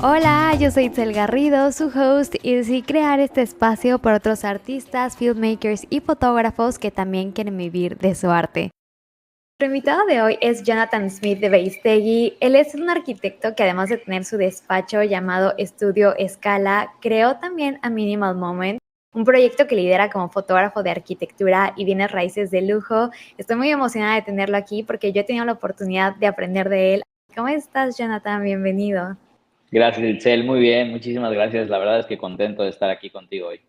Hola, yo soy Itzel Garrido, su host, y decidí crear este espacio para otros artistas, filmmakers y fotógrafos que también quieren vivir de su arte. Nuestro invitado de hoy es Jonathan Smith de Beistegui. Él es un arquitecto que, además de tener su despacho llamado Estudio Escala, creó también a Minimal Moment, un proyecto que lidera como fotógrafo de arquitectura y bienes raíces de lujo. Estoy muy emocionada de tenerlo aquí porque yo he tenido la oportunidad de aprender de él. ¿Cómo estás, Jonathan? Bienvenido. Gracias, Itzel. Muy bien, muchísimas gracias. La verdad es que contento de estar aquí contigo hoy.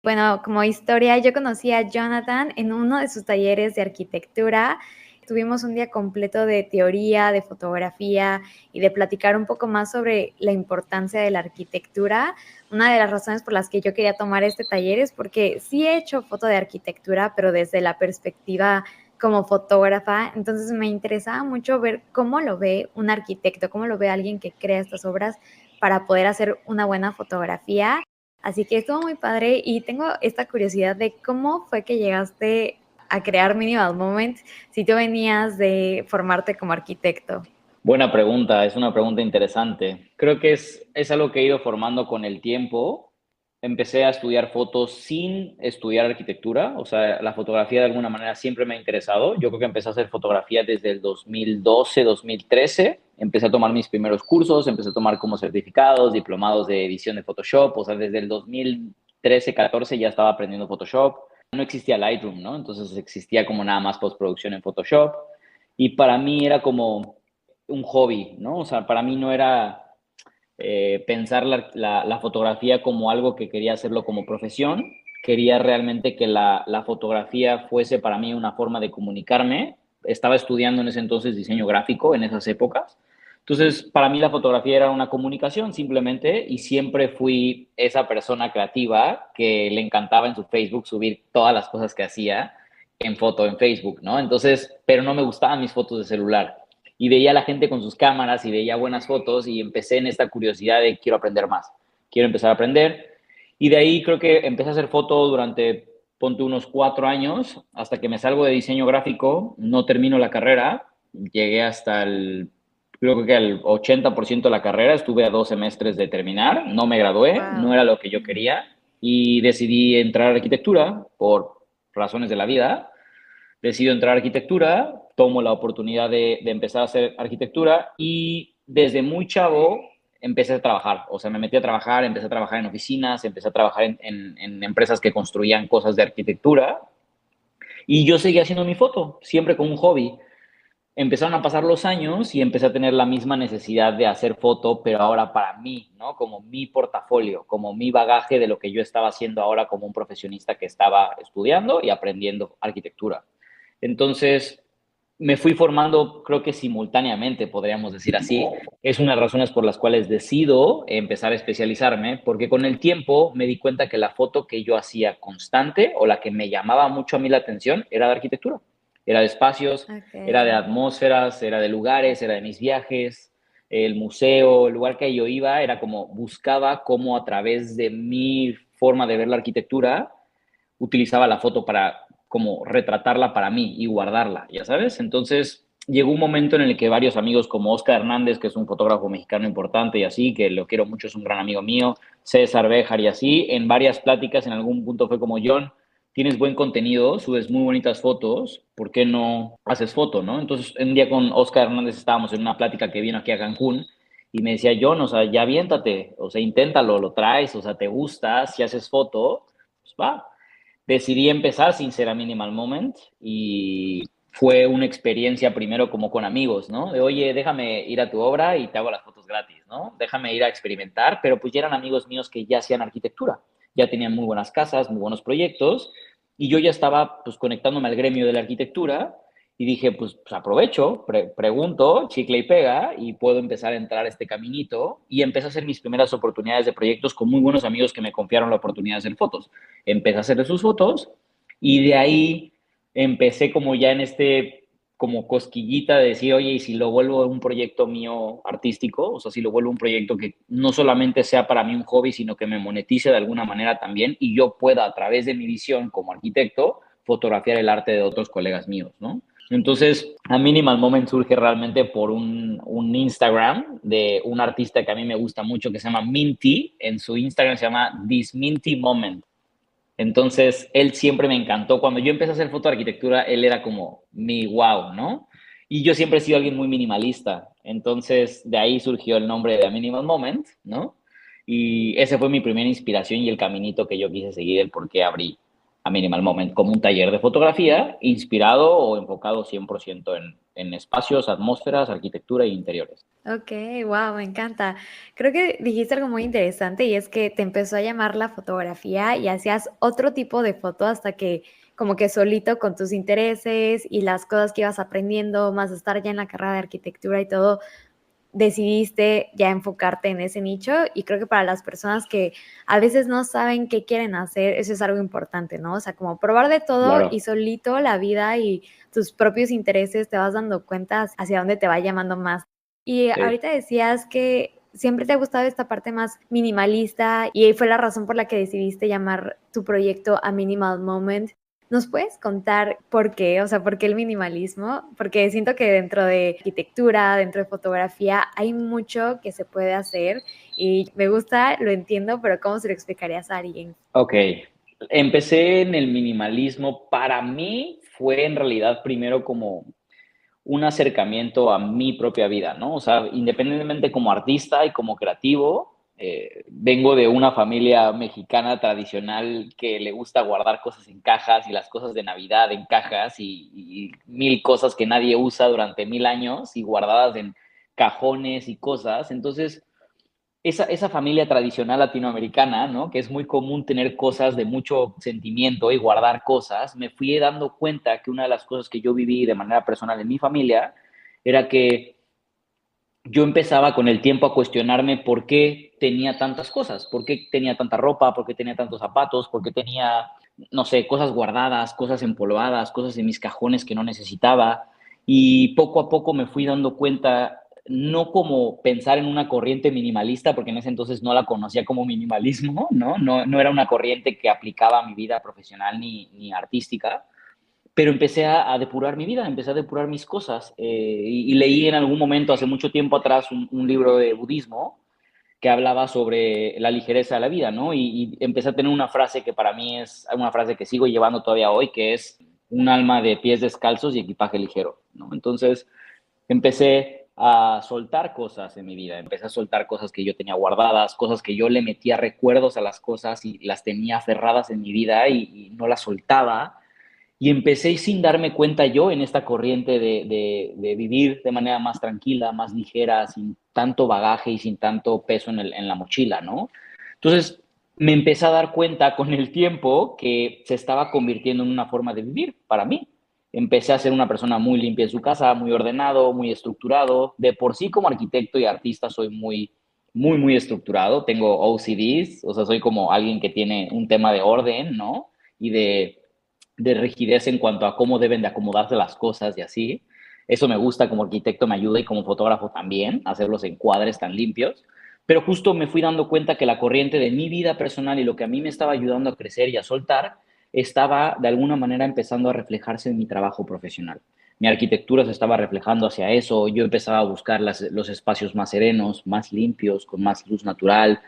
Bueno, como historia, yo conocí a Jonathan en uno de sus talleres de arquitectura. Tuvimos un día completo de teoría, de fotografía y de platicar un poco más sobre la importancia de la arquitectura. Una de las razones por las que yo quería tomar este taller es porque sí he hecho foto de arquitectura, pero desde la perspectiva como fotógrafa. Entonces me interesaba mucho ver cómo lo ve un arquitecto, cómo lo ve alguien que crea estas obras para poder hacer una buena fotografía. Así que estuvo muy padre y tengo esta curiosidad de cómo fue que llegaste a crear Minimal Moment si tú venías de formarte como arquitecto. Buena pregunta, es una pregunta interesante. Creo que es algo que he ido formando con el tiempo. Empecé a estudiar fotos sin estudiar arquitectura, o sea, la fotografía de alguna manera siempre me ha interesado. Yo creo que empecé a hacer fotografía desde el 2012, 2013. Empecé a tomar mis primeros cursos, empecé a tomar como certificados, diplomados de edición de Photoshop, o sea, desde el 2013, 14 ya estaba aprendiendo Photoshop. No existía Lightroom, ¿no? Entonces existía como nada más postproducción en Photoshop. Y para mí era como un hobby, ¿no? O sea, para mí no era pensar la fotografía como algo que quería hacerlo como profesión. Quería realmente que la fotografía fuese para mí una forma de comunicarme. Estaba estudiando en ese entonces diseño gráfico, en esas épocas. Entonces, para mí la fotografía era una comunicación simplemente y siempre fui esa persona creativa que le encantaba en su Facebook subir todas las cosas que hacía en foto en Facebook, ¿no? Entonces, pero no me gustaban mis fotos de celular y veía a la gente con sus cámaras y veía buenas fotos y empecé en esta curiosidad de quiero aprender más, quiero empezar a aprender. Y de ahí creo que empecé a hacer foto durante, ponte unos 4 años, hasta que me salgo de diseño gráfico, no termino la carrera, llegué hasta creo que al 80% de la carrera, estuve a 2 semestres de terminar, no me gradué, no Wow. era lo que yo quería y decidí entrar a arquitectura por razones de la vida. Decido entrar a arquitectura, tomo la oportunidad de empezar a hacer arquitectura y desde muy chavo empecé a trabajar. O sea, me metí a trabajar, empecé a trabajar en oficinas, empecé a trabajar en empresas que construían cosas de arquitectura y yo seguía haciendo mi foto, siempre como un hobby. Empezaron a pasar los años y empecé a tener la misma necesidad de hacer foto, pero ahora para mí, ¿no? Como mi portafolio, como mi bagaje de lo que yo estaba haciendo ahora como un profesionista que estaba estudiando y aprendiendo arquitectura. Entonces, me fui formando, creo que simultáneamente, podríamos decir así. Es una de las razones por las cuales decido empezar a especializarme, porque con el tiempo me di cuenta que la foto que yo hacía constante o la que me llamaba mucho a mí la atención era de arquitectura, era de espacios, era de Okay. atmósferas, era de lugares, era de mis viajes, el museo, el lugar que yo iba, era como buscaba cómo a través de mi forma de ver la arquitectura utilizaba la foto para como retratarla para mí y guardarla, ya sabes. Entonces llegó un momento en el que varios amigos como Oscar Hernández, que es un fotógrafo mexicano importante y así, que lo quiero mucho, es un gran amigo mío, César Béjar y así, en varias pláticas en algún punto fue como, John, tienes buen contenido, subes muy bonitas fotos, ¿por qué no haces foto, no? Entonces, un día con Oscar Hernández estábamos en una plática que vino aquí a Cancún y me decía, John, o sea, ya aviéntate, o sea, inténtalo, lo traes, o sea, te gusta, si haces foto, pues va. Decidí empezar sin ser a Minimal Moment y fue una experiencia primero como con amigos, ¿no? De, oye, déjame ir a tu obra y te hago las fotos gratis, ¿no? Déjame ir a experimentar, pero pues ya eran amigos míos que ya hacían arquitectura, ya tenían muy buenas casas, muy buenos proyectos y yo ya estaba pues conectándome al gremio de la arquitectura y dije, pues aprovecho, pregunto, chicle y pega, y puedo empezar a entrar a este caminito. Y empecé a hacer mis primeras oportunidades de proyectos con muy buenos amigos que me confiaron la oportunidad de hacer fotos. Empecé a hacer sus fotos y de ahí empecé como ya en como cosquillita de decir, oye, y si lo vuelvo un proyecto mío artístico, o sea, si lo vuelvo un proyecto que no solamente sea para mí un hobby, sino que me monetice de alguna manera también y yo pueda a través de mi visión como arquitecto fotografiar el arte de otros colegas míos, ¿no? Entonces, a Minimal Moment surge realmente por un Instagram de un artista que a mí me gusta mucho que se llama Minty. En su Instagram se llama This Minty Moment. Entonces, él siempre me encantó. Cuando yo empecé a hacer foto de arquitectura, él era como mi wow, ¿no? Y yo siempre he sido alguien muy minimalista. Entonces, de ahí surgió el nombre de A Minimal Moment, ¿no? Y ese fue mi primera inspiración y el caminito que yo quise seguir, el por qué abrí A Minimal Moment como un taller de fotografía inspirado o enfocado 100% en espacios, atmósferas, arquitectura e interiores. Ok, wow, me encanta. Creo que dijiste algo muy interesante y es que te empezó a llamar la fotografía y hacías otro tipo de foto hasta que como que solito con tus intereses y las cosas que ibas aprendiendo, más estar ya en la carrera de arquitectura y todo, decidiste ya enfocarte en ese nicho y creo que para las personas que a veces no saben qué quieren hacer, eso es algo importante, ¿no? O sea, como probar de todo y Claro, solito la vida y tus propios intereses te vas dando cuenta hacia dónde te va llamando más. Y sí. ahorita decías que siempre te ha gustado esta parte más minimalista y fue la razón por la que decidiste llamar tu proyecto A Minimal Moment. ¿Nos puedes contar por qué? O sea, ¿por qué el minimalismo? Porque siento que dentro de arquitectura, dentro de fotografía, hay mucho que se puede hacer y me gusta, lo entiendo, pero ¿cómo se lo explicarías a alguien? Ok, empecé en el minimalismo. Para mí fue en realidad primero como un acercamiento a mi propia vida, ¿no? O sea, independientemente como artista y como creativo, vengo de una familia mexicana tradicional que le gusta guardar cosas en cajas y las cosas de Navidad en cajas y mil cosas que nadie usa durante 1000 años y guardadas en cajones y cosas. Entonces, esa familia tradicional latinoamericana, ¿no? Que es muy común tener cosas de mucho sentimiento y guardar cosas, me fui dando cuenta que una de las cosas que yo viví de manera personal en mi familia era que yo empezaba con el tiempo a cuestionarme por qué tenía tantas cosas, por qué tenía tanta ropa, por qué tenía tantos zapatos, por qué tenía, no sé, cosas guardadas, cosas empolvadas, cosas en mis cajones que no necesitaba. Y poco a poco me fui dando cuenta, no como pensar en una corriente minimalista, porque en ese entonces no la conocía como minimalismo, ¿no? No era una corriente que aplicaba a mi vida profesional ni artística, pero empecé a depurar mi vida, empecé a depurar mis cosas. Y leí en algún momento, hace mucho tiempo atrás, un libro de budismo que hablaba sobre la ligereza de la vida, ¿no? Y empecé a tener una frase que para mí es una frase que sigo llevando todavía hoy, que es un alma de pies descalzos y equipaje ligero, ¿no? Entonces empecé a soltar cosas en mi vida, empecé a soltar cosas que yo tenía guardadas, cosas que yo le metía recuerdos a las cosas y las tenía aferradas en mi vida y no las soltaba y empecé sin darme cuenta yo en esta corriente de vivir de manera más tranquila, más ligera, sin tanto bagaje y sin tanto peso en la mochila, ¿no? Entonces me empecé a dar cuenta con el tiempo que se estaba convirtiendo en una forma de vivir para mí. Empecé a ser una persona muy limpia en su casa, muy ordenado, muy estructurado. De por sí como arquitecto y artista soy muy estructurado. Tengo OCDs, o sea, soy como alguien que tiene un tema de orden, ¿no? Y de rigidez en cuanto a cómo deben de acomodarse las cosas y así. Eso me gusta como arquitecto, me ayuda y como fotógrafo también, hacer los encuadres tan limpios. Pero justo me fui dando cuenta que la corriente de mi vida personal y lo que a mí me estaba ayudando a crecer y a soltar, estaba de alguna manera empezando a reflejarse en mi trabajo profesional. Mi arquitectura se estaba reflejando hacia eso, yo empezaba a buscar los espacios más serenos, más limpios, con más luz natural,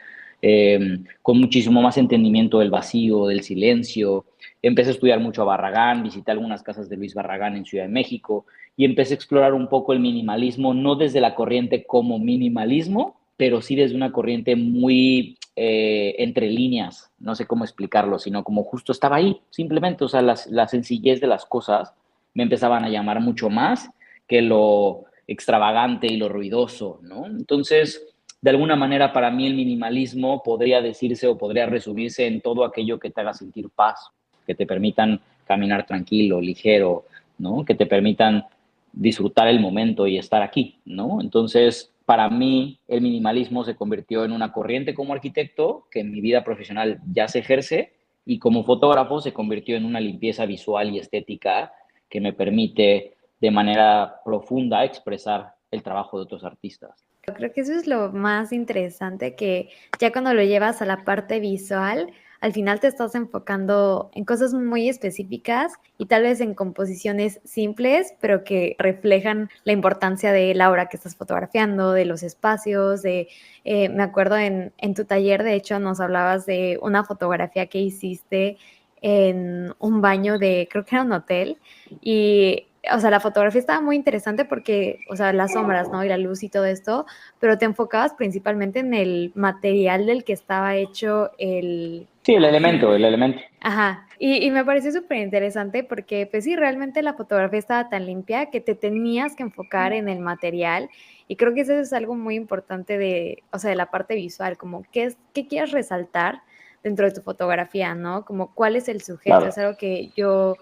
con muchísimo más entendimiento del vacío, del silencio. Empecé a estudiar mucho a Barragán, visité algunas casas de Luis Barragán en Ciudad de México y empecé a explorar un poco el minimalismo, no desde la corriente como minimalismo, pero sí desde una corriente muy entre líneas, no sé cómo explicarlo, sino como justo estaba ahí, simplemente, o sea, la sencillez de las cosas me empezaban a llamar mucho más que lo extravagante y lo ruidoso, ¿no? Entonces, de alguna manera, para mí el minimalismo podría decirse o podría resumirse en todo aquello que te haga sentir paz, que te permitan caminar tranquilo, ligero, ¿no? Que te permitan disfrutar el momento y estar aquí, ¿no? Entonces, para mí, el minimalismo se convirtió en una corriente como arquitecto que en mi vida profesional ya se ejerce y como fotógrafo se convirtió en una limpieza visual y estética que me permite de manera profunda expresar el trabajo de otros artistas. Creo que eso es lo más interesante, que ya cuando lo llevas a la parte visual, al final te estás enfocando en cosas muy específicas y tal vez en composiciones simples, pero que reflejan la importancia de la obra que estás fotografiando, de los espacios, me acuerdo en tu taller, de hecho, nos hablabas de una fotografía que hiciste en un baño de, creo que era un hotel, y, o sea, la fotografía estaba muy interesante porque, o sea, las sombras, ¿no? Y la luz y todo esto, pero te enfocabas principalmente en el material del que estaba hecho el... Sí, el Ay, elemento, el elemento. ajá, y me pareció súper interesante porque, pues sí, realmente la fotografía estaba tan limpia que te tenías que enfocar en el material y creo que eso es algo muy importante de, o sea, de la parte visual, como qué quieres resaltar dentro de tu fotografía, ¿no? Como cuál es el sujeto, Claro. es algo que yo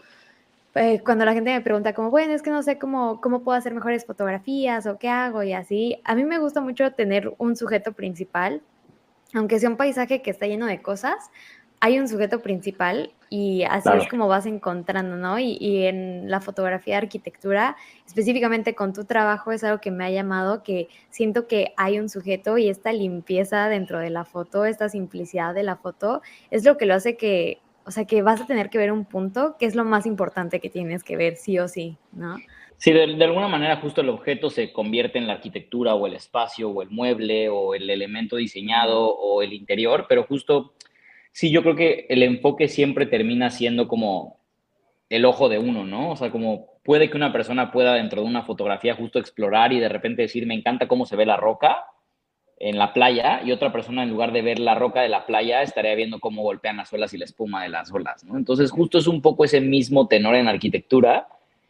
cuando la gente me pregunta como, bueno, es que no sé cómo puedo hacer mejores fotografías o qué hago y así, a mí me gusta mucho tener un sujeto principal, aunque sea un paisaje que está lleno de cosas, hay un sujeto principal y así Claro. es como vas encontrando, ¿no? Y en la fotografía de arquitectura, específicamente con tu trabajo, es algo que me ha llamado, que siento que hay un sujeto y esta limpieza dentro de la foto, esta simplicidad de la foto, es lo que lo hace que, o sea, que vas a tener que ver un punto que es lo más importante que tienes que ver, sí o sí, ¿no? Sí, de alguna manera justo el objeto se convierte en la arquitectura o el espacio o el mueble o el elemento diseñado o el interior, pero justo sí, yo creo que el enfoque siempre termina siendo como el ojo de uno, ¿no? O sea, como puede que una persona pueda dentro de una fotografía justo explorar y de repente decir, me encanta cómo se ve la roca en la playa, y otra persona en lugar de ver la roca de la playa estaría viendo cómo golpean las olas y la espuma de las olas, ¿no? Entonces justo es un poco ese mismo tenor en arquitectura,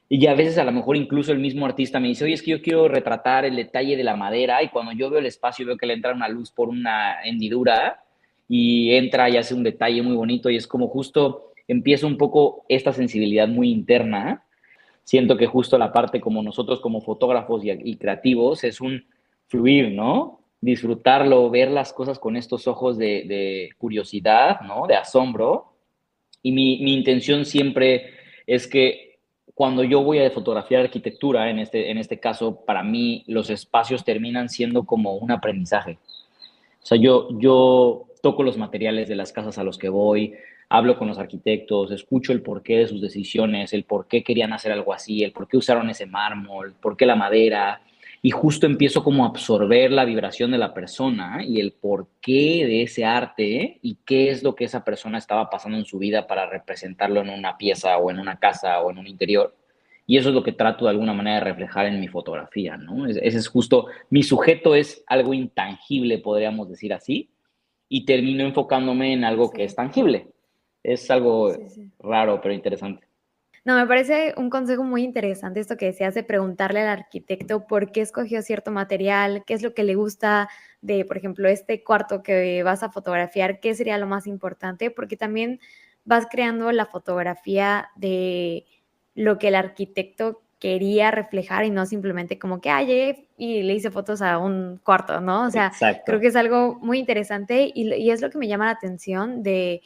y ya a veces a lo mejor incluso el mismo artista me dice, oye, es que yo quiero retratar el detalle de la madera, y cuando yo veo el espacio veo que le entra una luz por una hendidura y entra y hace un detalle muy bonito, y es como justo empieza un poco esta sensibilidad muy interna. Siento que justo la parte como nosotros como fotógrafos y creativos es un fluir, ¿no? Disfrutarlo, ver las cosas con estos ojos de curiosidad, ¿no? De asombro. Y mi intención siempre es que cuando yo voy a fotografiar arquitectura, en este caso, para mí los espacios terminan siendo como un aprendizaje. O sea, yo toco los materiales de las casas a los que voy, hablo con los arquitectos, escucho el porqué de sus decisiones, el por qué querían hacer algo así, el por qué usaron ese mármol, por qué la madera, y justo empiezo como a absorber la vibración de la persona y el porqué de ese arte y qué es lo que esa persona estaba pasando en su vida para representarlo en una pieza o en una casa o en un interior. Y eso es lo que trato de alguna manera de reflejar en mi fotografía, ¿no? Ese es justo, mi sujeto es algo intangible, podríamos decir así, y termino enfocándome en algo que es Sí, tangible. Es algo sí, sí. raro, pero interesante. No, me parece un consejo muy interesante esto que decías de preguntarle al arquitecto por qué escogió cierto material, qué es lo que le gusta de, por ejemplo, este cuarto que vas a fotografiar, qué sería lo más importante, porque también vas creando la fotografía de lo que el arquitecto quería reflejar y no simplemente como que, llegué y le hice fotos a un cuarto, ¿no? O sea, creo Exacto, que es algo muy interesante y es lo que me llama la atención de,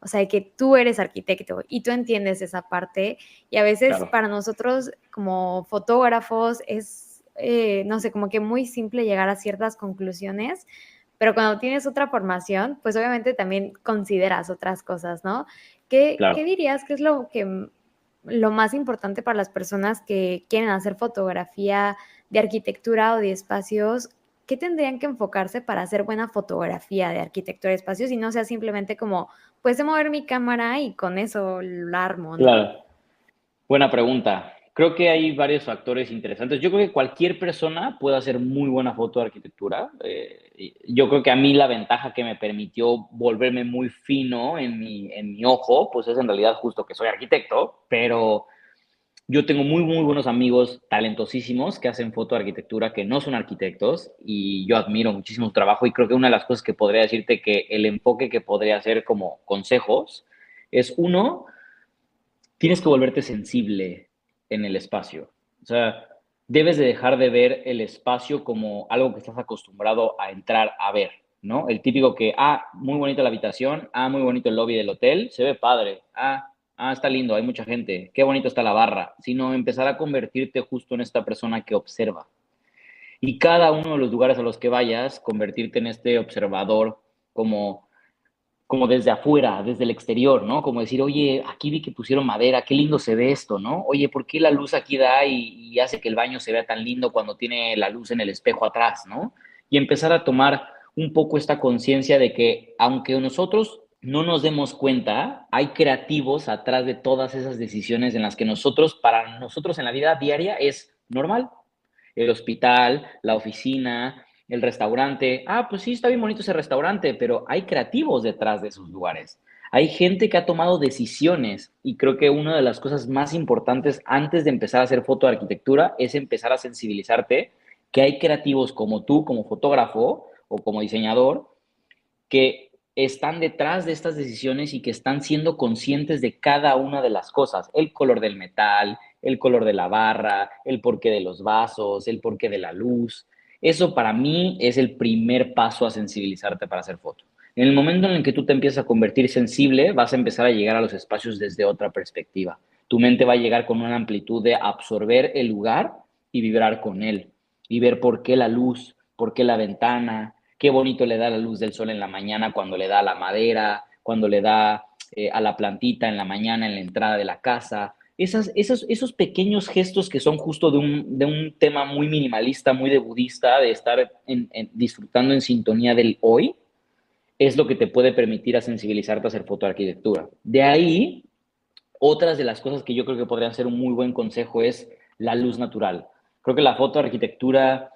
o sea, de que tú eres arquitecto y tú entiendes esa parte y a veces claro, para nosotros como fotógrafos es, no sé, como que muy simple llegar a ciertas conclusiones, pero cuando tienes otra formación, pues obviamente también consideras otras cosas, ¿no? ¿Qué claro. dirías que es lo más importante para las personas que quieren hacer fotografía de arquitectura o de espacios? ¿Qué tendrían que enfocarse para hacer buena fotografía de arquitectura de espacios y no sea simplemente como, pues de mover mi cámara y con eso lo armo, ¿no? Claro. Buena pregunta. Creo que hay varios factores interesantes. Yo creo que cualquier persona puede hacer muy buena foto de arquitectura. Yo creo que a mí la ventaja que me permitió volverme muy fino en mi ojo, pues es en realidad justo que soy arquitecto, pero yo tengo muy, muy buenos amigos talentosísimos que hacen foto de arquitectura que no son arquitectos, y yo admiro muchísimo su trabajo, y creo que una de las cosas que podría decirte que el enfoque que podría hacer como consejos es uno, tienes que volverte sensible en el espacio. O sea, debes de dejar de ver el espacio como algo que estás acostumbrado a entrar a ver, ¿no? El típico que, muy bonita la habitación, muy bonito el lobby del hotel, se ve padre, está lindo, hay mucha gente, qué bonito está la barra, sino empezar a convertirte justo en esta persona que observa. Y cada uno de los lugares a los que vayas, convertirte en este observador como como desde afuera, desde el exterior, ¿no? Como decir, oye, aquí vi que pusieron madera, qué lindo se ve esto, ¿no? Oye, ¿por qué la luz aquí da y hace que el baño se vea tan lindo cuando tiene la luz en el espejo atrás, ¿no? Y empezar a tomar un poco esta conciencia de que aunque nosotros no nos demos cuenta, hay creativos atrás de todas esas decisiones en las que nosotros, para nosotros en la vida diaria, es normal. El hospital, la oficina, el restaurante. Ah, pues sí, está bien bonito ese restaurante, pero hay creativos detrás de esos lugares. Hay gente que ha tomado decisiones y creo que una de las cosas más importantes antes de empezar a hacer foto de arquitectura es empezar a sensibilizarte que hay creativos como tú, como fotógrafo o como diseñador, que están detrás de estas decisiones y que están siendo conscientes de cada una de las cosas, el color del metal, el color de la barra, el porqué de los vasos, el porqué de la luz. Eso para mí es el primer paso a sensibilizarte para hacer foto. En el momento en el que tú te empiezas a convertir sensible, vas a empezar a llegar a los espacios desde otra perspectiva. Tu mente va a llegar con una amplitud de absorber el lugar y vibrar con él y ver por qué la luz, por qué la ventana, qué bonito le da la luz del sol en la mañana cuando le da a la madera, cuando le da a la plantita en la mañana en la entrada de la casa. Esos pequeños gestos que son justo de un tema muy minimalista, muy de budista, de estar disfrutando en sintonía del hoy, es lo que te puede permitir a sensibilizarte a hacer fotoarquitectura. De ahí, otras de las cosas que yo creo que podrían ser un muy buen consejo es la luz natural. Creo que la fotoarquitectura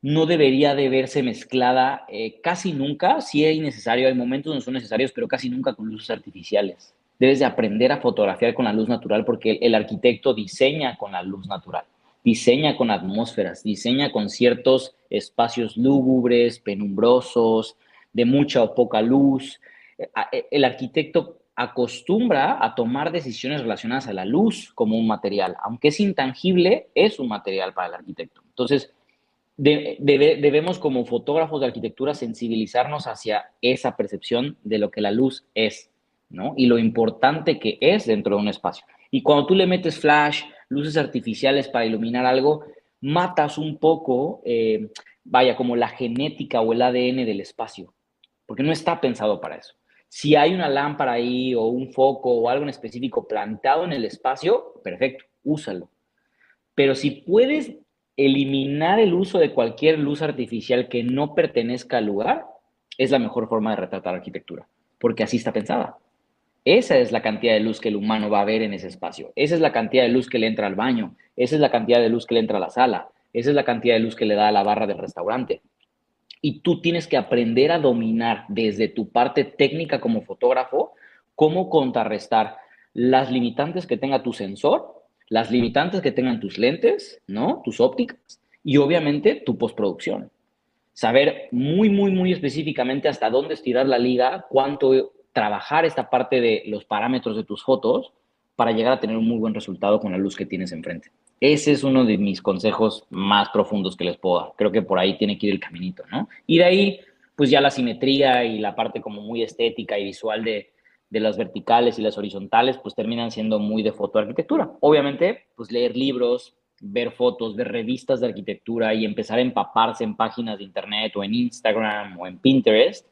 no debería de verse mezclada casi nunca, sí es necesario, hay momentos donde son necesarios, pero casi nunca con luces artificiales. Debes de aprender a fotografiar con la luz natural porque el arquitecto diseña con la luz natural, diseña con atmósferas, diseña con ciertos espacios lúgubres, penumbrosos, de mucha o poca luz. El arquitecto acostumbra a tomar decisiones relacionadas a la luz como un material, aunque es intangible, es un material para el arquitecto. Entonces, debemos como fotógrafos de arquitectura sensibilizarnos hacia esa percepción de lo que la luz es, ¿no? Y lo importante que es dentro de un espacio. Y cuando tú le metes flash, luces artificiales para iluminar algo, matas un poco, vaya, como la genética o el ADN del espacio, porque no está pensado para eso. Si hay una lámpara ahí o un foco o algo en específico plantado en el espacio, perfecto, úsalo. Pero si puedes eliminar el uso de cualquier luz artificial que no pertenezca al lugar, es la mejor forma de retratar arquitectura, porque así está pensada. Esa es la cantidad de luz que el humano va a ver en ese espacio. Esa es la cantidad de luz que le entra al baño. Esa es la cantidad de luz que le entra a la sala. Esa es la cantidad de luz que le da a la barra del restaurante. Y tú tienes que aprender a dominar desde tu parte técnica como fotógrafo cómo contrarrestar las limitantes que tenga tu sensor, las limitantes que tengan tus lentes, ¿no? Tus ópticas y obviamente tu postproducción. Saber muy, muy, muy específicamente hasta dónde estirar la liga, cuánto trabajar esta parte de los parámetros de tus fotos para llegar a tener un muy buen resultado con la luz que tienes enfrente. Ese es uno de mis consejos más profundos que les puedo dar. Creo que por ahí tiene que ir el caminito, ¿no? Y de ahí, pues ya la simetría y la parte como muy estética y visual de las verticales y las horizontales, pues terminan siendo muy de fotoarquitectura. Obviamente, pues leer libros, ver fotos, ver revistas de arquitectura y empezar a empaparse en páginas de internet o en Instagram o en Pinterest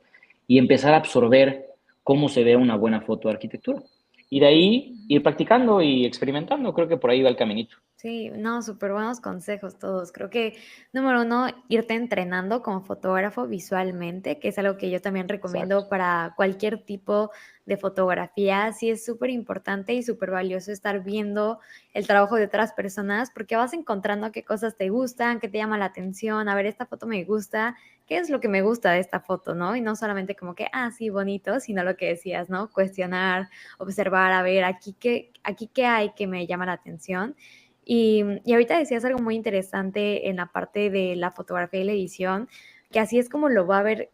y empezar a absorber cómo se ve una buena foto de arquitectura. Y de ahí ir practicando y experimentando. Creo que por ahí va el caminito. Sí, no, súper buenos consejos todos. Creo que, número uno, irte entrenando como fotógrafo visualmente, que es algo que yo también Exacto. recomiendo para cualquier tipo de fotografía. Sí, es súper importante y súper valioso estar viendo el trabajo de otras personas porque vas encontrando qué cosas te gustan, qué te llama la atención. A ver, esta foto me gusta, qué es lo que me gusta de esta foto, ¿no? Y no solamente como que, ah, sí, bonito, sino lo que decías, ¿no? Cuestionar, observar, a ver, aquí qué hay que me llama la atención. Y ahorita decías algo muy interesante en la parte de la fotografía y la edición, que así es como lo va a ver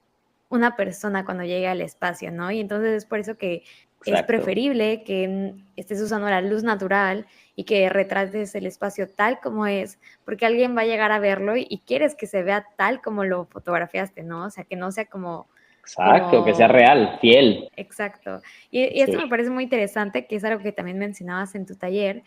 una persona cuando llegue al espacio, ¿no? Y entonces es por eso que es Exacto. preferible que estés usando la luz natural y que retrates el espacio tal como es, porque alguien va a llegar a verlo y quieres que se vea tal como lo fotografiaste, ¿no? O sea, que no sea Exacto, que sea real, fiel. exacto. Y esto me Sí. parece muy interesante, que es algo que también mencionabas en tu taller.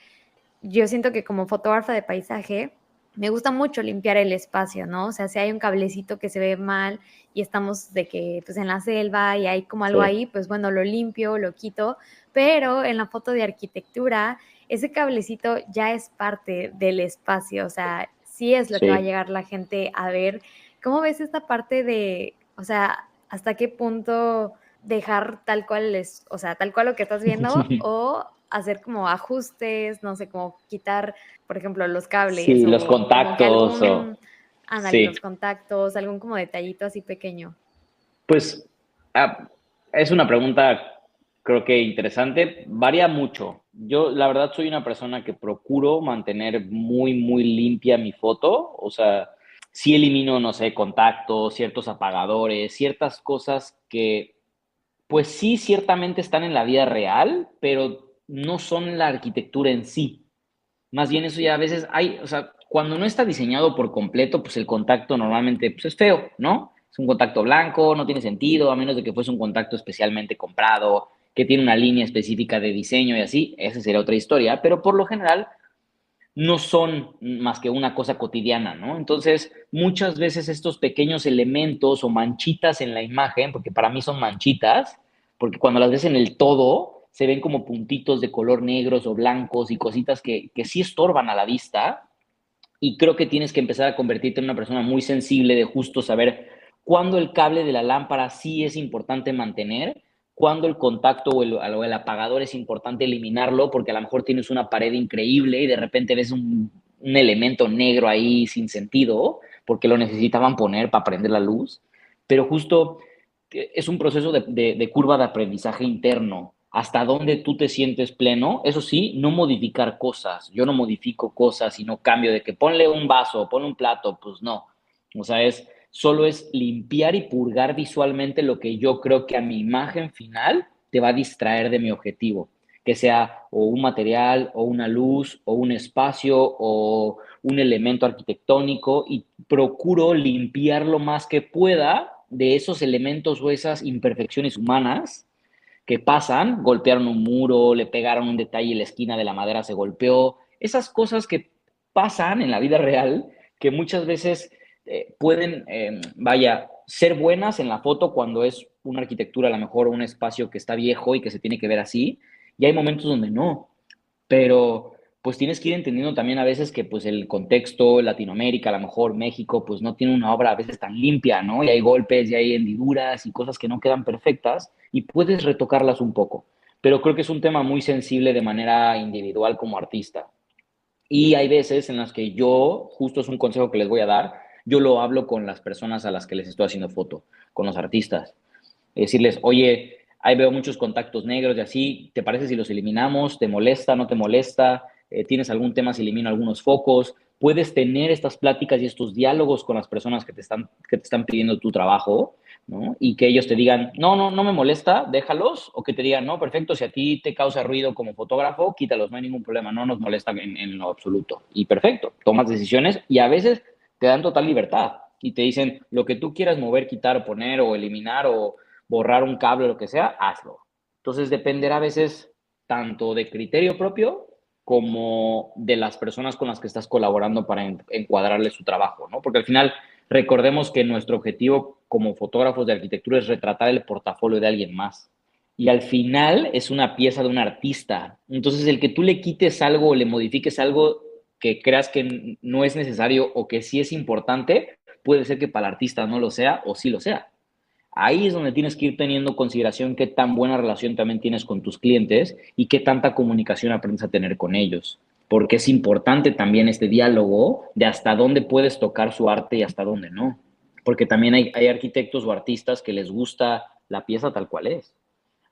Yo siento que como fotógrafa de paisaje, me gusta mucho limpiar el espacio, ¿no? O sea, si hay un cablecito que se ve mal y estamos de que, pues en la selva y hay como algo Sí, ahí, pues bueno, lo limpio, lo quito, pero en la foto de arquitectura, ese cablecito ya es parte del espacio, o sea, sí es lo que va a sí. llegar la gente a ver. ¿Cómo ves esta parte de, o sea, hasta qué punto dejar tal cual es, o sea, tal cual lo que estás viendo o hacer como ajustes, no sé, como quitar por ejemplo, los cables Sí, los o como que contactos o... ándale, Sí, los contactos, algún como detallito así pequeño. pues ah, es una pregunta creo que interesante. Varía mucho. Yo la verdad soy una persona que procuro mantener muy, muy limpia mi foto. O sea, sí elimino, no sé, contactos, ciertos apagadores, ciertas cosas que pues sí ciertamente están en la vida real, pero no son la arquitectura en sí. Más bien eso ya a veces hay, o sea, cuando no está diseñado por completo, pues el contacto normalmente pues es feo, ¿no? Es un contacto blanco, no tiene sentido, a menos de que fuese un contacto especialmente comprado, que tiene una línea específica de diseño y así, esa sería otra historia, pero por lo general no son más que una cosa cotidiana, ¿no? Entonces, muchas veces estos pequeños elementos o manchitas en la imagen, porque para mí son manchitas, porque cuando las ves en el todo, se ven como puntitos de color negros o blancos y cositas que sí estorban a la vista, y creo que tienes que empezar a convertirte en una persona muy sensible de justo saber cuándo el cable de la lámpara sí es importante mantener, cuándo el contacto o el apagador es importante eliminarlo, porque a lo mejor tienes una pared increíble y de repente ves un elemento negro ahí sin sentido, porque lo necesitaban poner para prender la luz, pero justo es un proceso de curva de aprendizaje interno. Hasta dónde tú te sientes pleno, eso sí, no modificar cosas. Yo no modifico cosas y no cambio de que ponle un vaso, ponle un plato, pues no. O sea, solo es limpiar y purgar visualmente lo que yo creo que a mi imagen final te va a distraer de mi objetivo, que sea o un material o una luz o un espacio o un elemento arquitectónico, y procuro limpiar lo más que pueda de esos elementos o esas imperfecciones humanas que pasan, golpearon un muro, le pegaron un detalle y la esquina de la madera se golpeó, esas cosas que pasan en la vida real, que muchas veces pueden, vaya, ser buenas en la foto cuando es una arquitectura, a lo mejor un espacio que está viejo y que se tiene que ver así, y hay momentos donde no, pero pues tienes que ir entendiendo también a veces que pues el contexto, Latinoamérica, a lo mejor México, pues no tiene una obra a veces tan limpia, ¿no? Y hay golpes y hay hendiduras y cosas que no quedan perfectas y puedes retocarlas un poco. Pero creo que es un tema muy sensible de manera individual como artista. Y hay veces en las que yo, justo es un consejo que les voy a dar, yo lo hablo con las personas a las que les estoy haciendo foto, con los artistas, decirles, oye, ahí veo muchos contactos negros y así, ¿te parece si los eliminamos? ¿Te molesta? ¿No te molesta? ¿Tienes algún tema si elimino algunos focos? Puedes tener estas pláticas y estos diálogos con las personas que te están pidiendo tu trabajo, ¿no? Y que ellos te digan, no, no, no me molesta, déjalos, o que te digan, no, perfecto, si a ti te causa ruido como fotógrafo, quítalos, no hay ningún problema, no nos molesta en lo absoluto. Y perfecto, tomas decisiones y a veces te dan total libertad y te dicen lo que tú quieras mover, quitar o poner o eliminar o borrar un cable o lo que sea, hazlo. Entonces dependerá a veces tanto de criterio propio como de las personas con las que estás colaborando para encuadrarle su trabajo, ¿no? Porque al final recordemos que nuestro objetivo como fotógrafos de arquitectura es retratar el portafolio de alguien más. Y al final es una pieza de un artista. Entonces el que tú le quites algo o le modifiques algo que creas que no es necesario o que sí es importante, puede ser que para el artista no lo sea o sí lo sea. Ahí es donde tienes que ir teniendo consideración qué tan buena relación también tienes con tus clientes y qué tanta comunicación aprendes a tener con ellos. Porque es importante también este diálogo de hasta dónde puedes tocar su arte y hasta dónde no. Porque también hay arquitectos o artistas que les gusta la pieza tal cual es.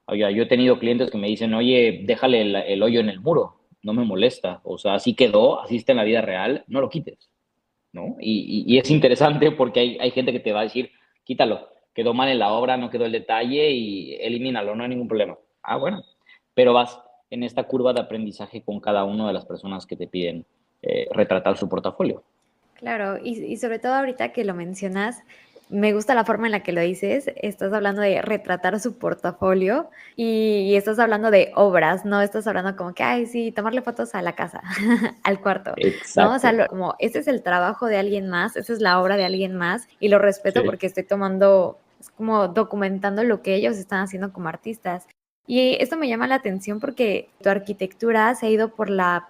Oye, yo he tenido clientes que me dicen, oye, déjale el hoyo en el muro, no me molesta. O sea, así quedó, así está en la vida real, no lo quites, ¿no? Y es interesante porque hay gente que te va a decir, quítalo, quedó mal en la obra, no quedó el detalle y elimínalo, no hay ningún problema. Ah, bueno, pero vas en esta curva de aprendizaje con cada una de las personas que te piden retratar su portafolio. Claro, y sobre todo ahorita que lo mencionas, Me gusta la forma en la que lo dices. Estás hablando de retratar su portafolio y estás hablando de obras, no estás hablando como que, ay, sí, tomarle fotos a la casa, al cuarto, ¿no? O sea, Exacto. como ese es el trabajo de alguien más, esa es la obra de alguien más y lo respeto Sí. porque estoy tomando, es como documentando lo que ellos están haciendo como artistas. Y esto me llama la atención porque tu arquitectura se ha ido por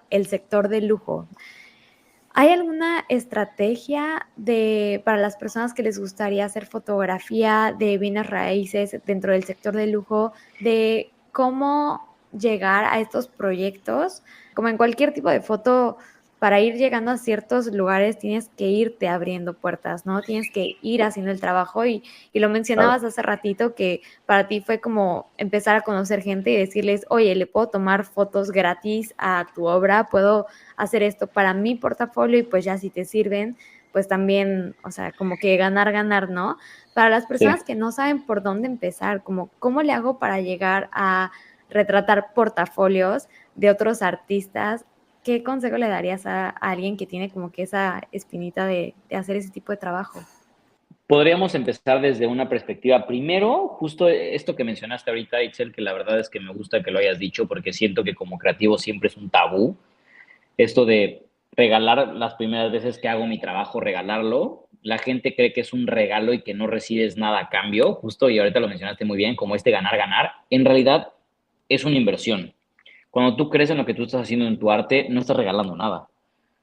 el sector de lujo. ¿Hay alguna estrategia para las personas que les gustaría hacer fotografía de bienes raíces dentro del sector de lujo, de cómo llegar a estos proyectos? Como en cualquier tipo de foto, para ir llegando a ciertos lugares tienes que irte abriendo puertas, ¿no? Tienes que ir haciendo el trabajo y lo mencionabas Claro. hace ratito que para ti fue como empezar a conocer gente y decirles, oye, ¿le puedo tomar fotos gratis a tu obra? ¿Puedo hacer esto para mi portafolio? Y pues ya si te sirven, pues también, o sea, como que ganar, ganar, ¿no? Para las Sí. personas que no saben por dónde empezar, como cómo le hago para llegar a retratar portafolios de otros artistas, ¿qué consejo le darías a alguien que tiene como que esa espinita de hacer ese tipo de trabajo? Podríamos empezar desde una perspectiva. Primero, justo esto que mencionaste ahorita, Itzel, que la verdad es que me gusta que lo hayas dicho porque siento que como creativo siempre es un tabú. Esto de regalar las primeras veces que hago mi trabajo, regalarlo. La gente cree que es un regalo y que no recibes nada a cambio, justo, y ahorita lo mencionaste muy bien, como este ganar, ganar. En realidad es una inversión. Cuando tú crees en lo que tú estás haciendo en tu arte, no estás regalando nada.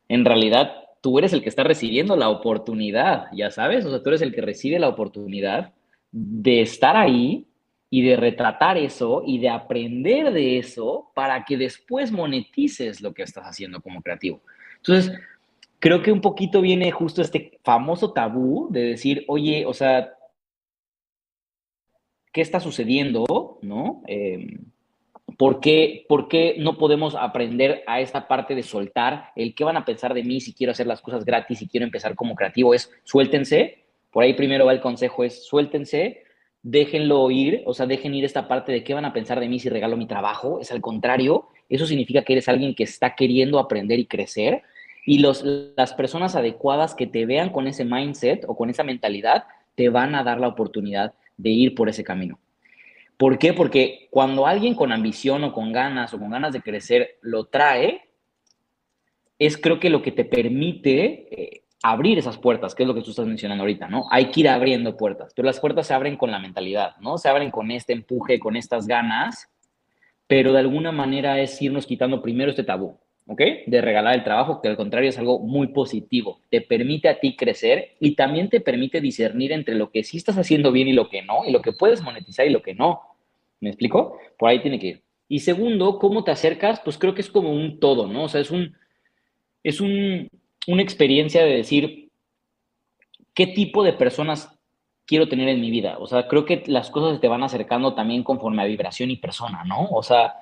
En realidad, tú eres el que está recibiendo la oportunidad, ya sabes, o sea, tú eres el que recibe la oportunidad de estar ahí y de retratar eso y de aprender de eso para que después monetices lo que estás haciendo como creativo. Entonces, creo que un poquito viene justo este famoso tabú de decir, oye, o sea, ¿qué está sucediendo? ¿No? ¿Por qué no podemos aprender a esta parte de soltar el qué van a pensar de mí si quiero hacer las cosas gratis, si quiero empezar como creativo? Es suéltense, por ahí primero va el consejo, es suéltense, déjenlo ir, o sea, dejen ir esta parte de qué van a pensar de mí si regalo mi trabajo, es al contrario, eso significa que eres alguien que está queriendo aprender y crecer y las personas adecuadas que te vean con ese mindset o con esa mentalidad te van a dar la oportunidad de ir por ese camino. ¿Por qué? Porque cuando alguien con ambición o con ganas de crecer lo trae, es creo que lo que te permite abrir esas puertas, que es lo que tú estás mencionando ahorita, ¿no? Hay que ir abriendo puertas, pero las puertas se abren con la mentalidad, ¿no? Se abren con este empuje, con estas ganas, pero de alguna manera es irnos quitando primero este tabú, ¿ok? De regalar el trabajo, que al contrario es algo muy positivo. Te permite a ti crecer y también te permite discernir entre lo que sí estás haciendo bien y lo que no, y lo que puedes monetizar y lo que no. ¿Me explico? Por ahí tiene que ir. Y segundo, ¿cómo te acercas? Pues creo que es como un todo, ¿no? O sea, es una experiencia de decir, ¿qué tipo de personas quiero tener en mi vida? O sea, creo que las cosas se te van acercando también conforme a vibración y persona, ¿no? O sea,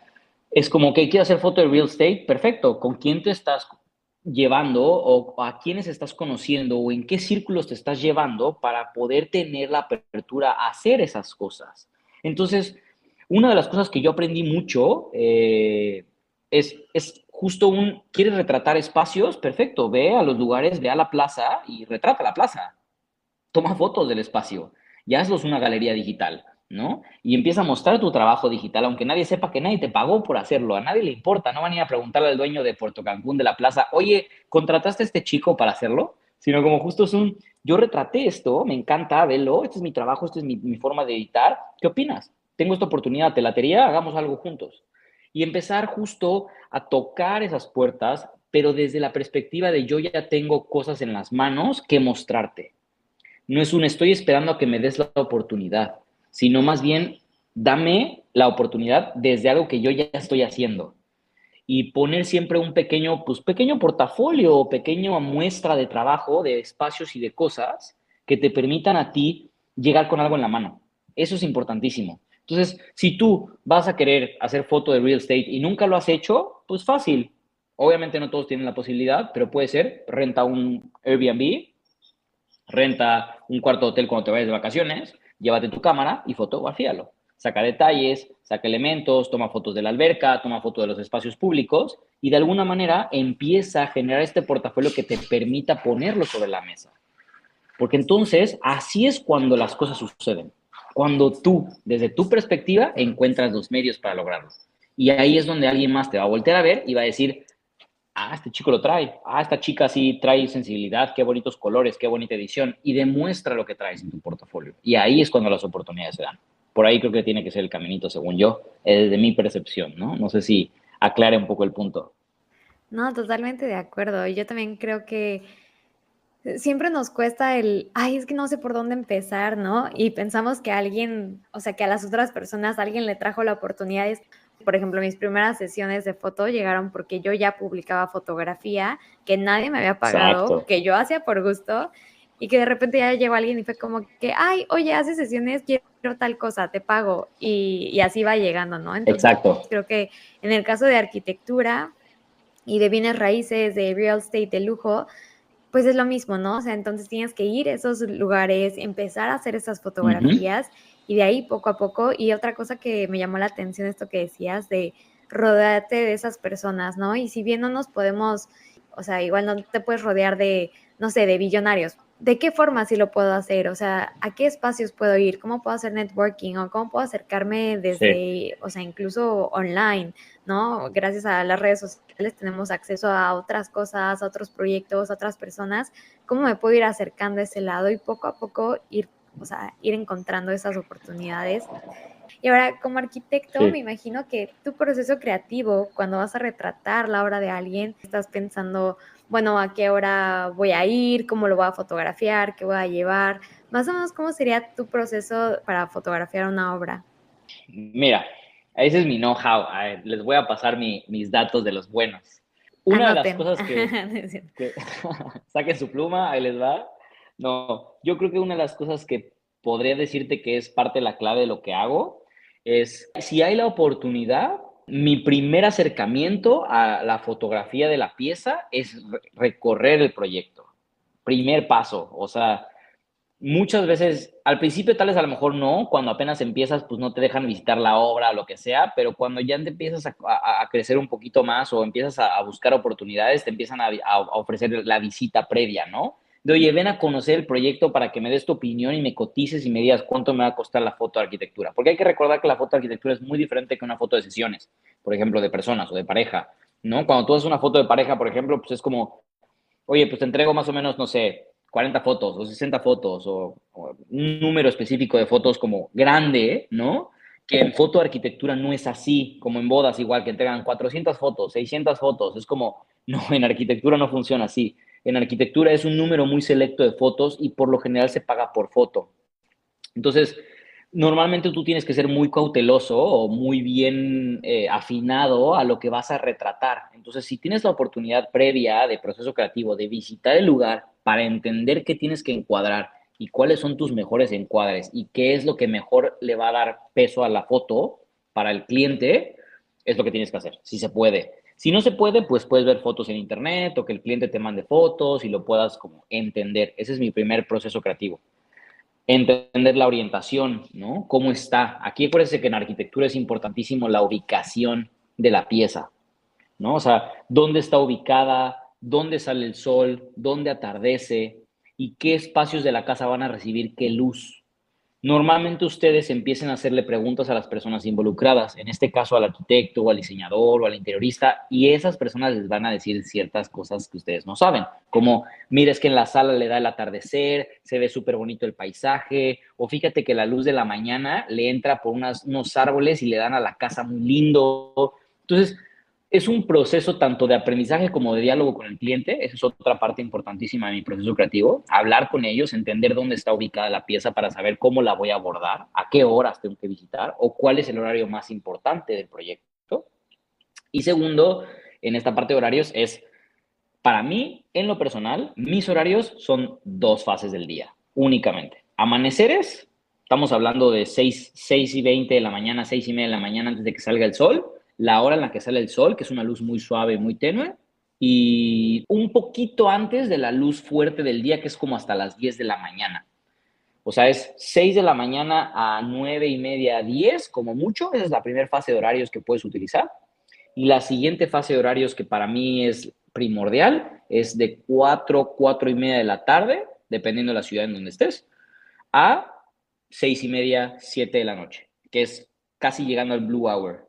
es como que quiero hacer foto de real estate, perfecto. ¿Con quién te estás llevando o a quiénes estás conociendo o en qué círculos te estás llevando para poder tener la apertura a hacer esas cosas? Entonces, una de las cosas que yo aprendí mucho es justo ¿quieres retratar espacios? Perfecto, ve a los lugares, ve a la plaza y retrata la plaza. Toma fotos del espacio y hazlos una galería digital, ¿no? Y empieza a mostrar tu trabajo digital, aunque nadie sepa que nadie te pagó por hacerlo, a nadie le importa, no van a ir a preguntarle al dueño de Puerto Cancún de la plaza, oye, ¿contrataste a este chico para hacerlo? Sino como justo yo retraté esto, me encanta, velo, este es mi trabajo, esta es mi forma de editar, ¿qué opinas? Tengo esta oportunidad, ¿te latería? Hagamos algo juntos. Y empezar justo a tocar esas puertas, pero desde la perspectiva de yo ya tengo cosas en las manos que mostrarte. No es un estoy esperando a que me des la oportunidad, sino más bien dame la oportunidad desde algo que yo ya estoy haciendo. Y poner siempre un pequeño, pues pequeño portafolio o pequeña muestra de trabajo, de espacios y de cosas que te permitan a ti llegar con algo en la mano. Eso es importantísimo. Entonces, si tú vas a querer hacer foto de real estate y nunca lo has hecho, pues fácil. Obviamente no todos tienen la posibilidad, pero puede ser, renta un Airbnb, renta un cuarto de hotel cuando te vayas de vacaciones, llévate tu cámara y fotografíalo. Saca detalles, saca elementos, toma fotos de la alberca, toma fotos de los espacios públicos y de alguna manera empieza a generar este portafolio que te permita ponerlo sobre la mesa. Porque entonces así es cuando las cosas suceden. Cuando tú, desde tu perspectiva, encuentras los medios para lograrlo. Y ahí es donde alguien más te va a voltear a ver y va a decir, ah, este chico lo trae, ah, esta chica sí trae sensibilidad, qué bonitos colores, qué bonita edición, y demuestra lo que traes en tu portafolio. Y ahí es cuando las oportunidades se dan. Por ahí creo que tiene que ser el caminito, según yo, desde mi percepción, ¿no? No sé si aclare un poco el punto. No, totalmente de acuerdo. Yo también creo que siempre nos cuesta el, ay, es que no sé por dónde empezar, ¿no? Y pensamos que alguien, o sea, que a las otras personas alguien le trajo la oportunidad. Por ejemplo, mis primeras sesiones de foto llegaron porque yo ya publicaba fotografía, que nadie me había pagado, Exacto, que yo hacía por gusto, y que de repente ya llegó alguien y fue como que, ay, oye, haces sesiones, quiero tal cosa, te pago. Y así va llegando, ¿no? Entonces, exacto. creo que en el caso de arquitectura y de bienes raíces, de real estate, de lujo, pues es lo mismo, ¿no? O sea, entonces tienes que ir a esos lugares, empezar a hacer esas Ujú. fotografías y de ahí poco a poco. Y otra cosa que me llamó la atención, esto que decías de rodearte de esas personas, ¿no? Y si bien no nos podemos, o sea, igual no te puedes rodear de, no sé, de billonarios. ¿De qué forma sí lo puedo hacer? O sea, ¿a qué espacios puedo ir? ¿Cómo puedo hacer networking? ¿O cómo puedo acercarme Sí, desde, o sea, incluso online? ¿No? Gracias a las redes sociales tenemos acceso a otras cosas, a otros proyectos, a otras personas. ¿Cómo me puedo ir acercando a ese lado y poco a poco ir, o sea, ir encontrando esas oportunidades? Y ahora, como arquitecto, me sí. imagino que tu proceso creativo, cuando vas a retratar la obra de alguien, estás pensando, bueno, ¿a qué hora voy a ir? ¿Cómo lo voy a fotografiar? ¿Qué voy a llevar? Más o menos, ¿cómo sería tu proceso para fotografiar una obra? Mira, ese es mi know-how. A ver, les voy a pasar mis datos de los buenos. Una de las Anoten. cosas que saquen su pluma, ahí les va. No, yo creo que una de las cosas que podría decirte que es parte de la clave de lo que hago es, si hay la oportunidad, mi primer acercamiento a la fotografía de la pieza es recorrer el proyecto. Primer paso, o sea, muchas veces, al principio tal vez a lo mejor no, cuando apenas empiezas, pues no te dejan visitar la obra o lo que sea, pero cuando ya te empiezas a crecer un poquito más o empiezas a buscar oportunidades, te empiezan a ofrecer la visita previa, ¿no? De, oye, ven a conocer el proyecto para que me des tu opinión y me cotices y me digas cuánto me va a costar la foto de arquitectura. Porque hay que recordar que la foto de arquitectura es muy diferente que una foto de sesiones, por ejemplo, de personas o de pareja, ¿no? Cuando tú haces una foto de pareja, por ejemplo, pues es como, oye, pues te entrego más o menos, no sé, 40 fotos o 60 fotos o un número específico de fotos como grande, ¿no? Que en foto arquitectura no es así, como en bodas igual, que entregan 400 fotos, 600 fotos, es como, no, en arquitectura no funciona así. En arquitectura es un número muy selecto de fotos y por lo general se paga por foto. Entonces, normalmente tú tienes que ser muy cauteloso o muy bien afinado a lo que vas a retratar. Entonces, si tienes la oportunidad previa de proceso creativo de visitar el lugar para entender qué tienes que encuadrar y cuáles son tus mejores encuadres y qué es lo que mejor le va a dar peso a la foto para el cliente, es lo que tienes que hacer, si se puede. Si no se puede, pues puedes ver fotos en internet o que el cliente te mande fotos y lo puedas como entender. Ese es mi primer proceso creativo. Entender la orientación, ¿no? ¿Cómo está? Aquí acuérdense que en arquitectura es importantísimo la ubicación de la pieza, ¿no? O sea, dónde está ubicada, dónde sale el sol, dónde atardece y qué espacios de la casa van a recibir qué luz. Normalmente ustedes empiecen a hacerle preguntas a las personas involucradas, en este caso al arquitecto o al diseñador o al interiorista, y esas personas les van a decir ciertas cosas que ustedes no saben, como, mira, es que en la sala le da el atardecer, se ve súper bonito el paisaje, o fíjate que la luz de la mañana le entra por unos árboles y le dan a la casa muy lindo. Entonces, es un proceso tanto de aprendizaje como de diálogo con el cliente. Esa es otra parte importantísima de mi proceso creativo. Hablar con ellos, entender dónde está ubicada la pieza para saber cómo la voy a abordar, a qué horas tengo que visitar o cuál es el horario más importante del proyecto. Y segundo, en esta parte de horarios es, para mí, en lo personal, mis horarios son dos fases del día, únicamente. Amaneceres, estamos hablando de 6:20 de la mañana, 6:30 de la mañana antes de que salga el sol, la hora en la que sale el sol, que es una luz muy suave, muy tenue, y un poquito antes de la luz fuerte del día, que es como hasta las 10 de la mañana. O sea, es 6 de la mañana a 9:30, 10, como mucho. Esa es la primera fase de horarios que puedes utilizar. Y la siguiente fase de horarios que para mí es primordial es de 4:30 de la tarde dependiendo de la ciudad en donde estés, a 6:30, 7 de la noche, que es casi llegando al blue hour,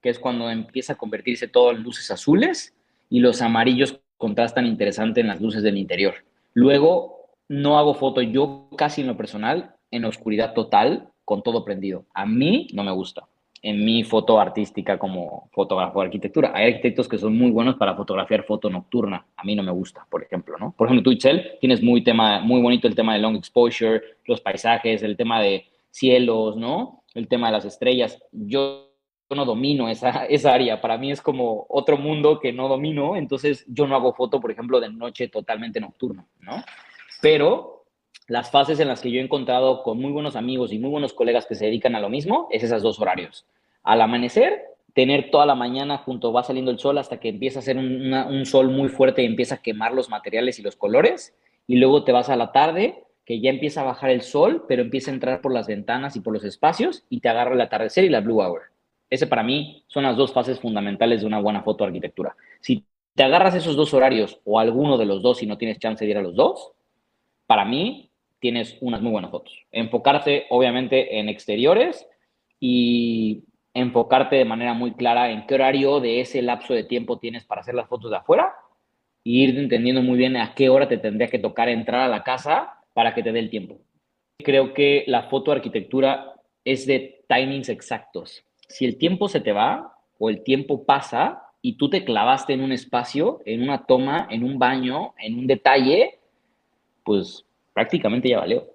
que es cuando empieza a convertirse todo en luces azules y los amarillos contrastan interesante en las luces del interior. Luego, no hago foto yo casi en lo personal, en oscuridad total, con todo prendido. A mí no me gusta en mi foto artística como fotógrafo de arquitectura. Hay arquitectos que son muy buenos para fotografiar foto nocturna. A mí no me gusta, por ejemplo, ¿no? Por ejemplo, tú, Itzel, tienes muy bonito el tema de long exposure, los paisajes, el tema de cielos, ¿no? El tema de las estrellas. Yo no domino esa área. Para mí es como otro mundo que no domino. Entonces, yo no hago foto, por ejemplo, de noche totalmente nocturno, ¿no? Pero las fases en las que yo he encontrado con muy buenos amigos y muy buenos colegas que se dedican a lo mismo es esas dos horarios. Al amanecer, tener toda la mañana junto va saliendo el sol hasta que empieza a ser un sol muy fuerte y empieza a quemar los materiales y los colores. Y luego te vas a la tarde, que ya empieza a bajar el sol, pero empieza a entrar por las ventanas y por los espacios y te agarra el atardecer y la blue hour. Ese para mí son las dos fases fundamentales de una buena foto de arquitectura. Si te agarras esos dos horarios o alguno de los dos y no tienes chance de ir a los dos, para mí tienes unas muy buenas fotos. Enfocarte, obviamente, en exteriores y enfocarte de manera muy clara en qué horario de ese lapso de tiempo tienes para hacer las fotos de afuera y ir entendiendo muy bien a qué hora te tendría que tocar entrar a la casa para que te dé el tiempo. Creo que la fotoarquitectura es de timings exactos. Si el tiempo se te va o el tiempo pasa y tú te clavaste en un espacio, en una toma, en un baño, en un detalle, pues prácticamente ya valió.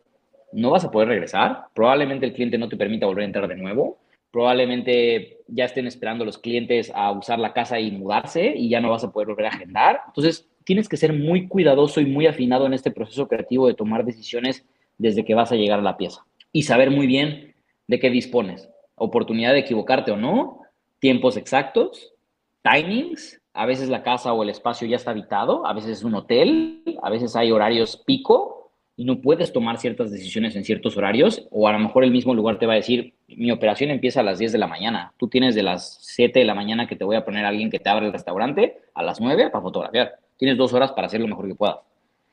No vas a poder regresar, probablemente el cliente no te permita volver a entrar de nuevo, probablemente ya estén esperando los clientes a usar la casa y mudarse y ya no vas a poder volver a agendar. Entonces, tienes que ser muy cuidadoso y muy afinado en este proceso creativo de tomar decisiones desde que vas a llegar a la pieza y saber muy bien de qué dispones. Oportunidad de equivocarte o no, tiempos exactos, timings. A veces la casa o el espacio ya está habitado, a veces es un hotel, a veces hay horarios pico y no puedes tomar ciertas decisiones en ciertos horarios, o a lo mejor el mismo lugar te va a decir, mi operación empieza a las 10 de la mañana, tú tienes de las 7 de la mañana que te voy a poner a alguien que te abra el restaurante a las 9 para fotografiar. Tienes 2 horas para hacer lo mejor que puedas.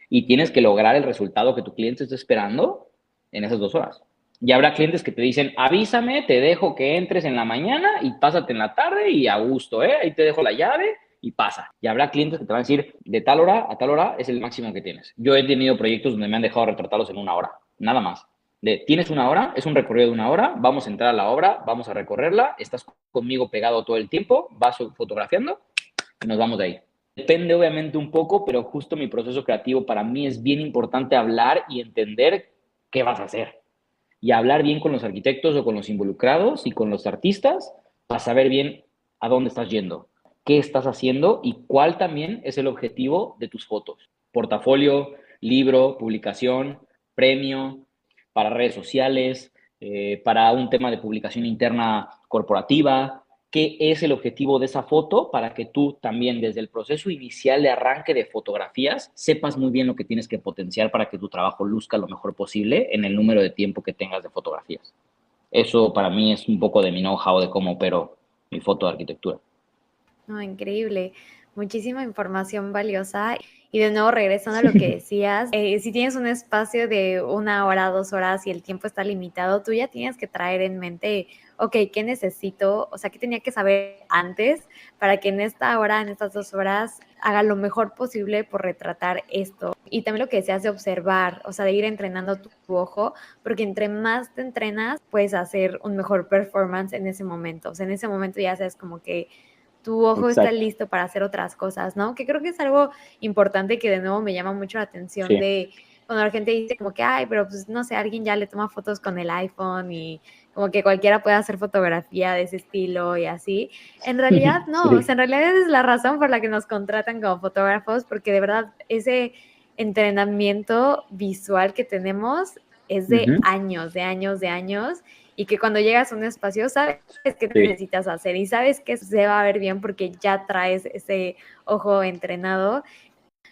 Y tienes que lograr el resultado que tu cliente está esperando en esas 2 horas. Y habrá clientes que te dicen, avísame, te dejo que entres en la mañana y pásate en la tarde y a gusto, ¿eh? Ahí te dejo la llave y pasa. Y habrá clientes que te van a decir, de tal hora a tal hora es el máximo que tienes. Yo he tenido proyectos donde me han dejado retratarlos en 1 hora, nada más. Tienes 1 hora, es un recorrido de 1 hora, vamos a entrar a la obra, vamos a recorrerla, estás conmigo pegado todo el tiempo, vas fotografiando y nos vamos de ahí. Depende obviamente un poco, pero justo mi proceso creativo para mí es bien importante hablar y entender qué vas a hacer. Y hablar bien con los arquitectos o con los involucrados y con los artistas para saber bien a dónde estás yendo, qué estás haciendo y cuál también es el objetivo de tus fotos. Portafolio, libro, publicación, premio, para redes sociales, para un tema de publicación interna corporativa. ¿Qué es el objetivo de esa foto para que tú también desde el proceso inicial de arranque de fotografías sepas muy bien lo que tienes que potenciar para que tu trabajo luzca lo mejor posible en el número de tiempo que tengas de fotografías? Eso para mí es un poco de mi know-how de cómo opero mi foto de arquitectura. No, increíble. Muchísima información valiosa. Y de nuevo, regresando a lo que decías, si tienes un espacio de 1 hora, 2 horas y el tiempo está limitado, tú ya tienes que traer en mente, ok, ¿qué necesito? O sea, ¿qué tenía que saber antes para que en esta hora, en estas 2 horas, haga lo mejor posible por retratar esto? Y también lo que decías de observar, o sea, de ir entrenando tu ojo, porque entre más te entrenas, puedes hacer un mejor performance en ese momento. O sea, en ese momento ya sabes como que tu ojo está Exacto. listo para hacer otras cosas, ¿no? Que creo que es algo importante que de nuevo me llama mucho la atención Sí. de cuando la gente dice como que, ay, pero pues no sé, alguien ya le toma fotos con el iPhone y como que cualquiera puede hacer fotografía de ese estilo y así. En realidad no, o Sí. sea, en realidad esa es la razón por la que nos contratan como fotógrafos, porque de verdad ese entrenamiento visual que tenemos es de Ujú. años, de años, de años, y que cuando llegas a un espacio sabes qué Sí. necesitas hacer y sabes que se va a ver bien porque ya traes ese ojo entrenado.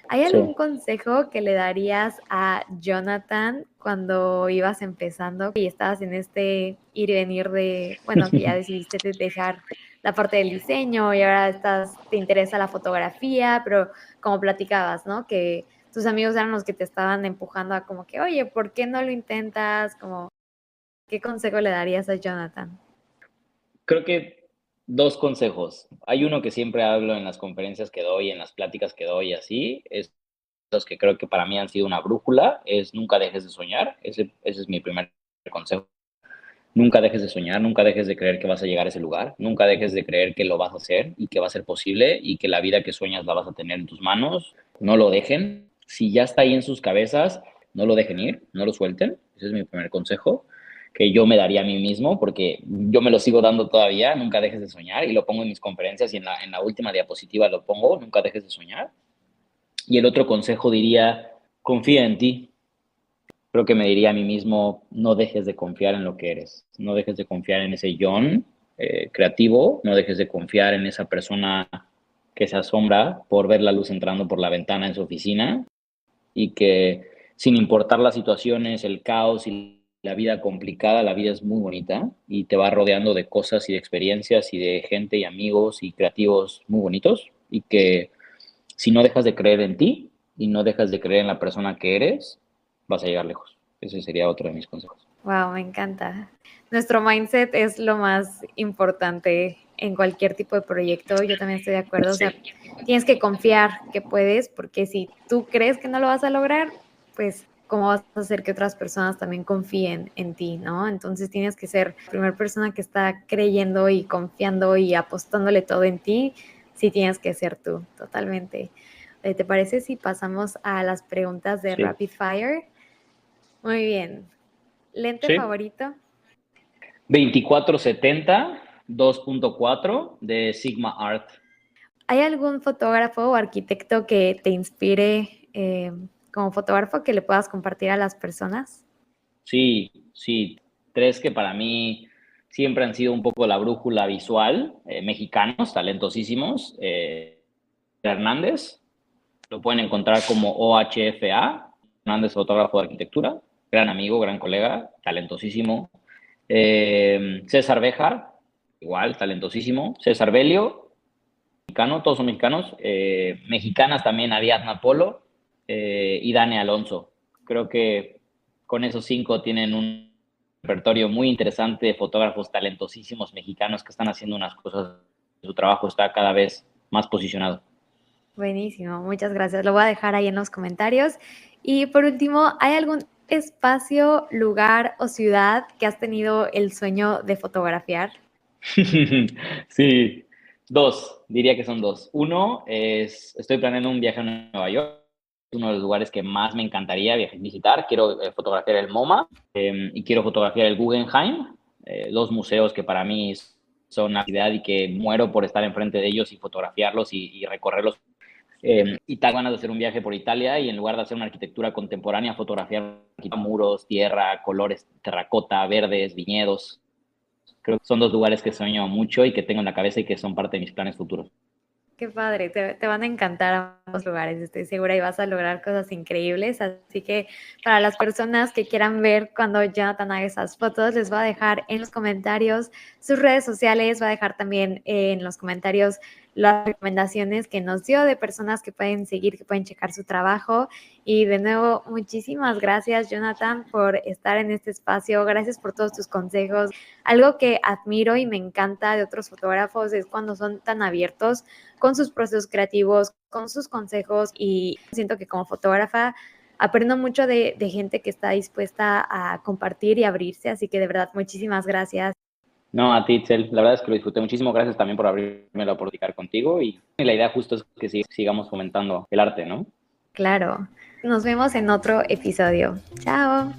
¿Hay Sí. algún consejo que le darías a Jonathan cuando ibas empezando y estabas en este ir y venir de, bueno, que ya decidiste dejar la parte del diseño y ahora te interesa la fotografía, pero como platicabas, ¿no? Que tus amigos eran los que te estaban empujando a como que, oye, ¿por qué no lo intentas? Como, ¿qué consejo le darías a Jonathan? Creo que dos consejos. Hay uno que siempre hablo en las conferencias que doy, en las pláticas que doy, así, es los que creo que para mí han sido una brújula, es nunca dejes de soñar. Ese es mi primer consejo. Nunca dejes de soñar, nunca dejes de creer que vas a llegar a ese lugar, nunca dejes de creer que lo vas a hacer y que va a ser posible y que la vida que sueñas la vas a tener en tus manos. No lo dejen. Si ya está ahí en sus cabezas, no lo dejen ir, no lo suelten. Ese es mi primer consejo que yo me daría a mí mismo, porque yo me lo sigo dando todavía. Nunca dejes de soñar, y lo pongo en mis conferencias y en la última diapositiva lo pongo: nunca dejes de soñar. Y el otro consejo diría: confía en ti. Creo que me diría a mí mismo: no dejes de confiar en lo que eres, no dejes de confiar en ese John creativo, no dejes de confiar en esa persona que se asombra por ver la luz entrando por la ventana en su oficina, y que sin importar las situaciones, el caos y la vida complicada, la vida es muy bonita y te va rodeando de cosas y de experiencias y de gente y amigos y creativos muy bonitos, y que si no dejas de creer en ti y no dejas de creer en la persona que eres, vas a llegar lejos. Ese sería otro de mis consejos. Wow, me encanta. Nuestro mindset es lo más importante en cualquier tipo de proyecto. Yo también estoy de acuerdo. O Sí, sea, tienes que confiar que puedes, porque si tú crees que no lo vas a lograr, pues cómo vas a hacer que otras personas también confíen en ti, ¿no? Entonces tienes que ser la primera persona que está creyendo y confiando y apostándole todo en ti. Sí, tienes que ser tú, totalmente. ¿Te parece si pasamos a las preguntas de sí, Rapid Fire? Muy bien. ¿Lente sí. favorito? 2470 2.4 de Sigma Art. ¿Hay algún fotógrafo o arquitecto que te inspire como fotógrafo que le puedas compartir a las personas? Sí, sí. Tres que para mí siempre han sido un poco la brújula visual, mexicanos, talentosísimos. Hernández, lo pueden encontrar como OHFA, Hernández Fotógrafo de Arquitectura, gran amigo, gran colega, talentosísimo. César Béjar, igual, talentosísimo. César Belio, mexicano, todos son mexicanos. Mexicanas también, Ariadna Polo y Dani Alonso. Creo que con esos cinco tienen un repertorio muy interesante de fotógrafos talentosísimos mexicanos que están haciendo unas cosas. Su trabajo está cada vez más posicionado. Buenísimo, muchas gracias. Lo voy a dejar ahí en los comentarios. Y por último, ¿hay algún espacio, lugar o ciudad que has tenido el sueño de fotografiar? Sí, dos, diría que son dos. Uno es, estoy planeando un viaje a Nueva York, es uno de los lugares que más me encantaría visitar. Quiero fotografiar el MoMA y quiero fotografiar el Guggenheim, dos museos que para mí son una actividad y que muero por estar enfrente de ellos y fotografiarlos y recorrerlos. Y tengo ganas de hacer un viaje por Italia y, en lugar de hacer una arquitectura contemporánea, fotografiar muros, tierra, colores, terracota, verdes, viñedos. Creo que son dos lugares que sueño mucho y que tengo en la cabeza y que son parte de mis planes futuros. Qué padre, te van a encantar ambos lugares, estoy segura, y vas a lograr cosas increíbles. Así que para las personas que quieran ver cuando Jonathan haga esas fotos, les voy a dejar en los comentarios sus redes sociales, va a dejar también en los comentarios las recomendaciones que nos dio de personas que pueden seguir, que pueden checar su trabajo. Y de nuevo, muchísimas gracias, Jonathan, por estar en este espacio. Gracias por todos tus consejos. Algo que admiro y me encanta de otros fotógrafos es cuando son tan abiertos con sus procesos creativos, con sus consejos, y siento que como fotógrafa aprendo mucho de gente que está dispuesta a compartir y abrirse, así que de verdad muchísimas gracias. No, a ti, Itzel, la verdad es que lo disfruté muchísimo. Gracias también por abrirme la oportunidad contigo, y la idea justo es que sigamos fomentando el arte, ¿no? Claro, nos vemos en otro episodio. Chao.